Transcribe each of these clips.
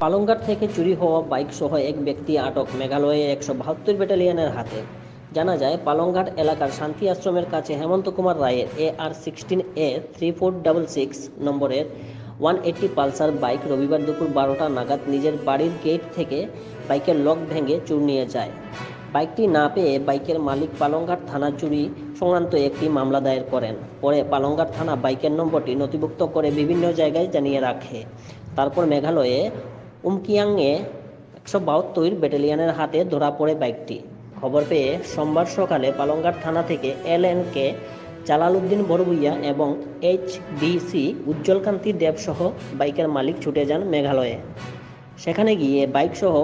পালংঘাট থেকে চুরি হওয়া বাইক সহ এক ব্যক্তি আটক মেঘালয়ে 172 ব্যাটালিয়নের হাতে। জানা যায়, পালংঘাট এলাকার শান্তি আশ্রমের কাছে হেমন্ত কুমার রায়ের AR-16A 3466 নম্বরের 180 পালসার বাইক রবিবার দুপুর 12টা নাগাদ নিজের বাড়ির গেট থেকে বাইকের লক ভেঙে চুর নিয়ে যায়। বাইকটি না পেয়ে বাইকের মালিক পালংঘাট থানা চুরি সংক্রান্ত একটি মামলা দায়ের করেন। পরে পালংঘাট থানা বাইকের নম্বরটি নথিভুক্ত করে বিভিন্ন জায়গায় জানিয়ে রাখে। তারপর মেঘালয়ে উমকিয়াংয়ে 172 ব্যাটালিয়নের হাতে ধরা পড়ে বাইকটি। খবর পেয়ে সোমবার সকালে পালংঘাট থানা থেকে LNK জালালউদ্দিন বড়ভূইয়া এবং HDC উজ্জ্বলকান্তি দেব সহ বাইকের মালিক ছুটে যান মেঘালয়ে। সেখানে গিয়ে বাইকসহ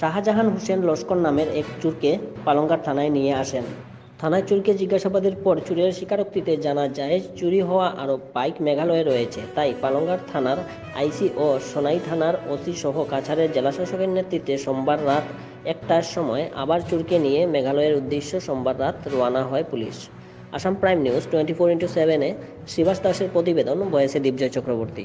শাহজাহান হোসেন লস্কর নামের এক চোরকে পালংঘাট থানায় নিয়ে আসেন। থানায় চোরকে জিজ্ঞাসাবাদের পর চুরের স্বীকারোক্তিতে জানা যায়, চুরি হওয়া আরও বাইক মেঘালয়ে রয়েছে। তাই পালংঘাট থানার আইসি ও সোনাই থানার ওসি সহ কাছাড়ের জেলাশাসকের নেতৃত্বে সোমবার রাত 1টার সময় আবার চোরকে নিয়ে মেঘালয়ের উদ্দেশ্যে সোমবার রাত রওনা হয় পুলিশ। আসাম প্রাইম নিউজ 24x7-এ শ্রীবাস দাসের প্রতিবেদন, ভয়েসে দীপজয় চক্রবর্তী।